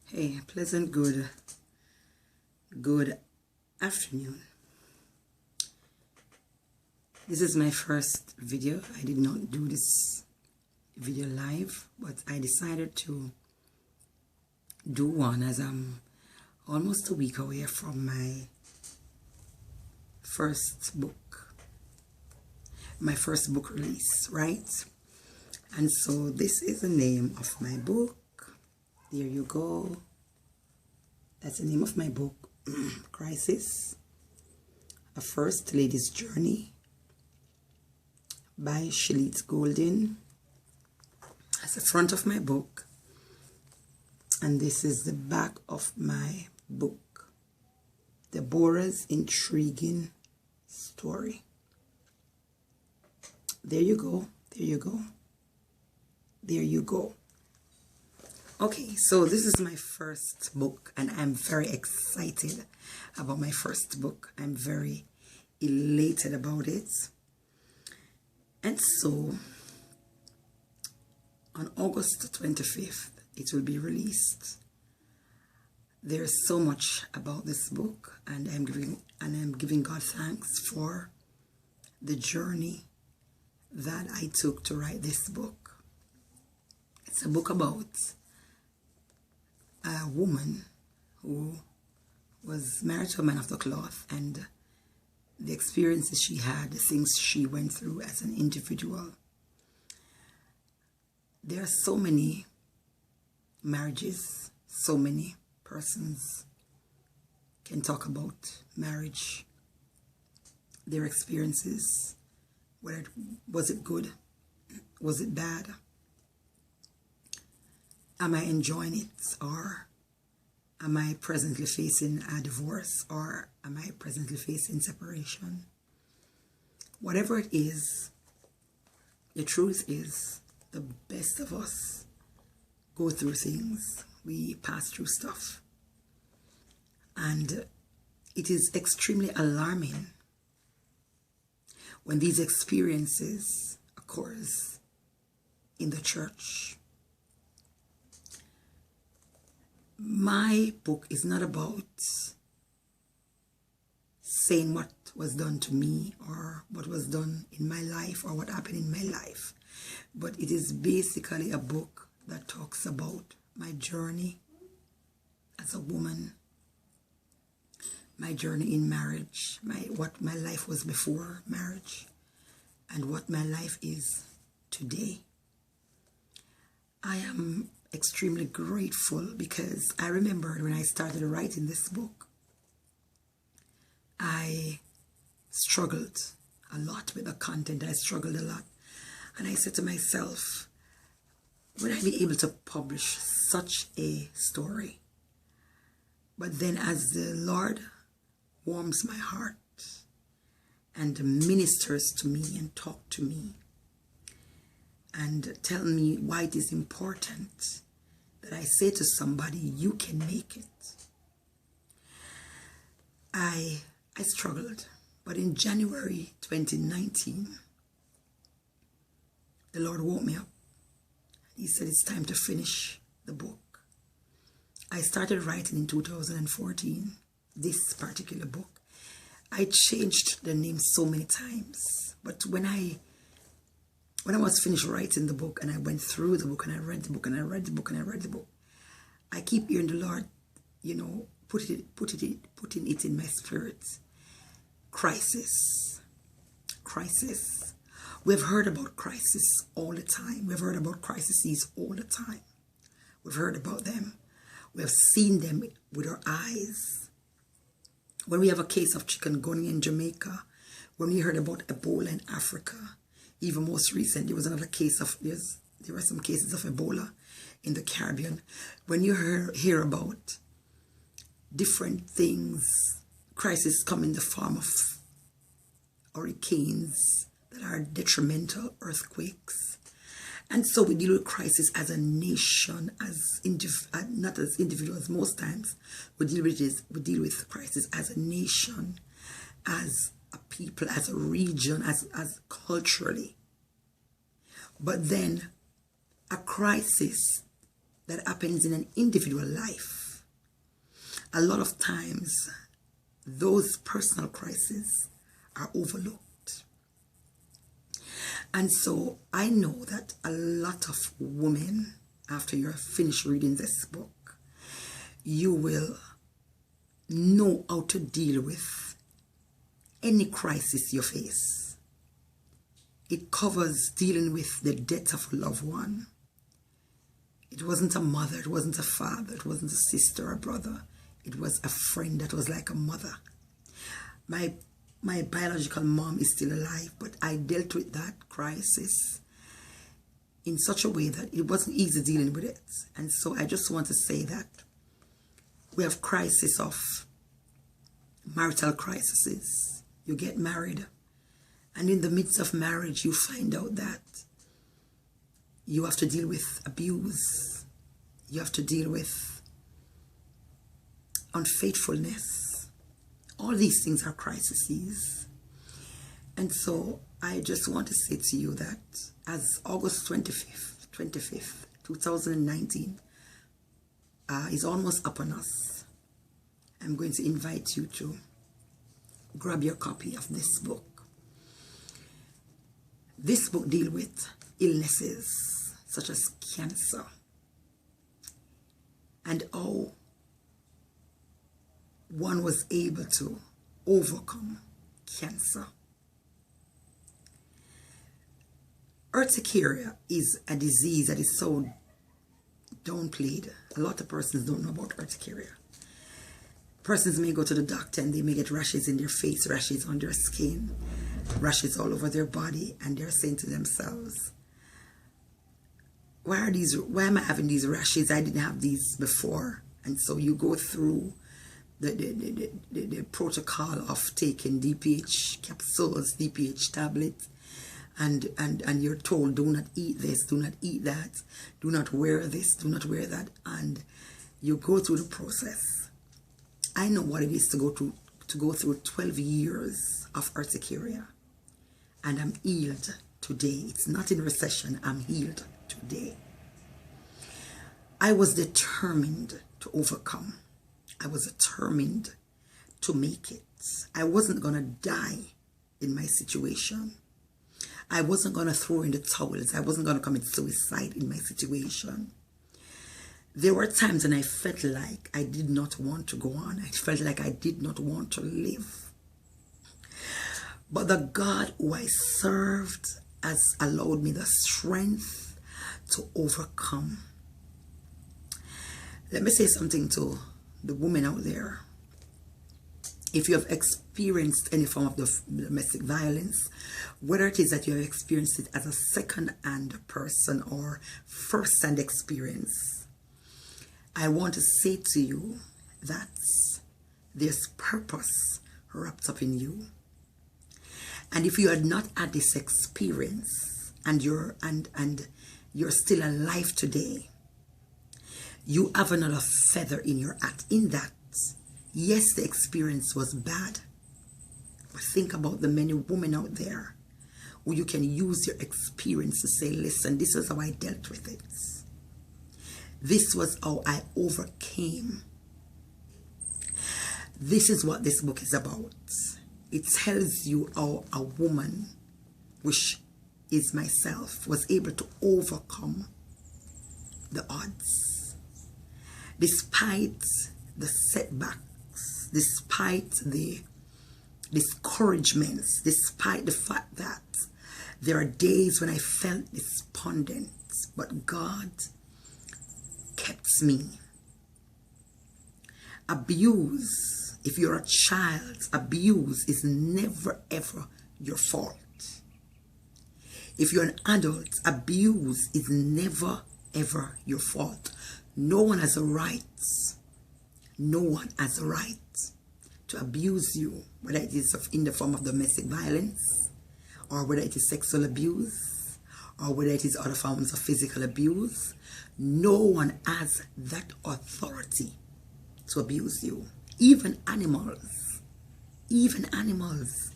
Hey, pleasant good afternoon. This is my first video. I did not do this video live, but I decided to do one as I'm almost a week away from my first book release, right? And so this is the name of my book. There you go. That's the name of my book, Crisis, A First Lady's Journey by Shalit Golden. That's the front of my book. And this is the back of my book, Deborah's Intriguing Story. There you go. There you go. There you go. Okay, so this is my first book, and I'm very excited about my first book. I'm very elated about it. And so, on August 25th, it will be released. There's so much about this book, and I'm giving God thanks for the journey that I took to write this book. It's a book about a woman who was married to a man of the cloth, and the experiences she had, the things she went through as an individual. There are so many marriages, so many persons can talk about marriage, their experiences, was it good, was it bad? Am I enjoying it, or am I presently facing a divorce, or am I presently facing separation? Whatever it is, the truth is the best of us go through things. We pass through stuff. And it is extremely alarming when these experiences occurs in the church. My book is not about saying what was done to me or what was done in my life or what happened in my life, but it is basically a book that talks about my journey as a woman, my journey in marriage, what my life was before marriage, and what my life is today. I am extremely grateful because I remember when I started writing this book, I struggled a lot with the content. I struggled a lot. And I said to myself, would I be able to publish such a story? But then as the Lord warms my heart and ministers to me and talks to me, and tell me why it is important that I say to somebody, you can make it. I struggled, but in January 2019, the Lord woke me up. He said it's time to finish the book. I started writing in 2014, this particular book. I changed the name so many times, but when I was finished writing the book and I went through the book and I read the book and I read the book and I read the book, I keep hearing the Lord, putting it in my spirit. Crisis. Crisis. We've heard about crisis all the time. We've heard about crises all the time. We've heard about them. We have seen them with our eyes. When we have a case of chikungunya in Jamaica, when we heard about Ebola in Africa, even most recent, there was another case of, there were some cases of Ebola in the Caribbean. When you hear about different things, crises come in the form of hurricanes that are detrimental, earthquakes. And so we deal with crisis as a nation, not as individuals most times. We deal with crisis as a nation, as a people, as a region, as culturally. But then a crisis that happens in an individual life, a lot of times those personal crises are overlooked. And so I know that a lot of women, after you're finished reading this book, you will know how to deal with any crisis you face. It covers dealing with the death of a loved one. It wasn't a mother, it wasn't a father, it wasn't a sister or brother. It was a friend that was like a mother. My biological mom is still alive, but I dealt with that crisis in such a way that it wasn't easy dealing with it. And so I just want to say that we have crisis of marital crises. You get married, and in the midst of marriage, you find out that you have to deal with abuse. You have to deal with unfaithfulness. All these things are crises. And so I just want to say to you that as August 25th, 2019 is almost upon us, I'm going to invite you to grab your copy of this book. This book deals with illnesses such as cancer and how one was able to overcome cancer. Urticaria is a disease that is so downplayed. A lot of persons don't know about urticaria. Persons may go to the doctor and they may get rashes in their face, rashes on their skin, rashes all over their body, and they're saying to themselves, why am I having these rashes? I didn't have these before. And so you go through the protocol of taking DPH capsules, DPH tablets, and you're told, do not eat this, do not eat that, do not wear this, do not wear that, and you go through the process. I know what it is to go through 12 years of urticaria, and I'm healed today. It's not in recession, I'm healed today. I was determined to overcome. I was determined to make it. I wasn't going to die in my situation. I wasn't going to throw in the towels. I wasn't going to commit suicide in my situation. There were times when I felt like I did not want to go on. I felt like I did not want to live. But the God who I served has allowed me the strength to overcome. Let me say something to the women out there. If you have experienced any form of domestic violence, whether it is that you have experienced it as a second-hand person or first-hand experience, I want to say to you that there's purpose wrapped up in you. And if you had not had this experience and you're still alive today, you have another feather in your hat. In that, yes, the experience was bad, but think about the many women out there who you can use your experience to say, listen, this is how I dealt with it. This was how I overcame. This is what this book is about. It tells you how a woman, which is myself, was able to overcome the odds. Despite the setbacks, despite the discouragements, despite the fact that there are days when I felt despondent, but God kept me. Abuse, if you're a child, abuse is never ever your fault. If you're an adult, abuse is never ever your fault. No one has a right, no one has a right to abuse you, whether it is in the form of domestic violence, or whether it is sexual abuse, or whether it is other forms of physical abuse. No one has that authority to abuse you. Even animals. Even animals.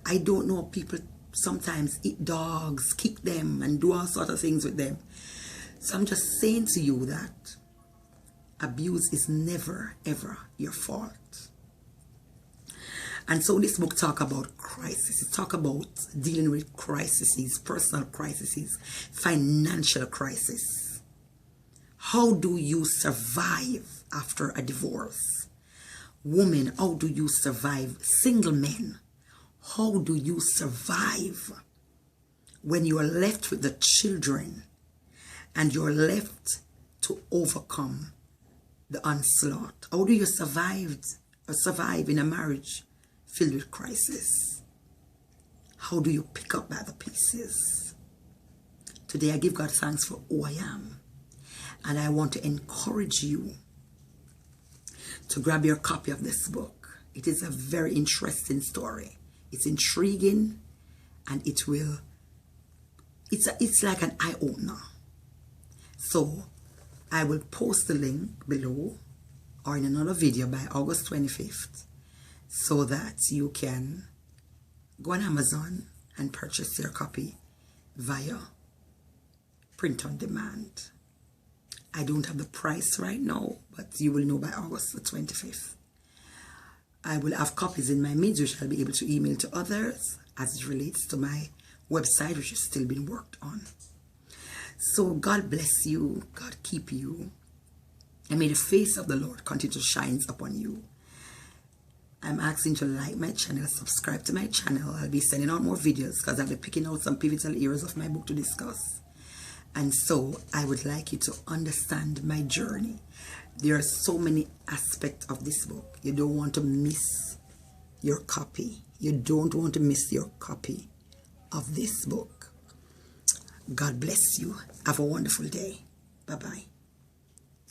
I don't know, people sometimes eat dogs, kick them, and do all sorts of things with them. So I'm just saying to you that Abuse is never, ever your fault. And so this book talk about crisis. It talk about dealing with crises, personal crises, financial crisis. How do you survive after a divorce? Women, how do you survive? Single men, how do you survive when you are left with the children and you're left to overcome the onslaught? How do you survive in a marriage filled with crisis? How do you pick up by the pieces? Today I give God thanks for who I am, and I want to encourage you to grab your copy of this book. It is a very interesting story. It's intriguing, and it's like an eye-opener. So I will post the link below or in another video by August 25th so that you can go on Amazon and purchase your copy via print on demand. I don't have the price right now, but you will know by August the 25th. I will have copies in my midst which I'll be able to email to others as it relates to my website, which is still being worked on. So God bless you, God keep you, and may the face of the Lord continue to shine upon you. I'm asking you to like my channel, subscribe to my channel. I'll be sending out more videos because I'll be picking out some pivotal areas of my book to discuss. And so I would like you to understand my journey. There are so many aspects of this book. You don't want to miss your copy. You don't want to miss your copy of this book. God bless you. Have a wonderful day. Bye-bye.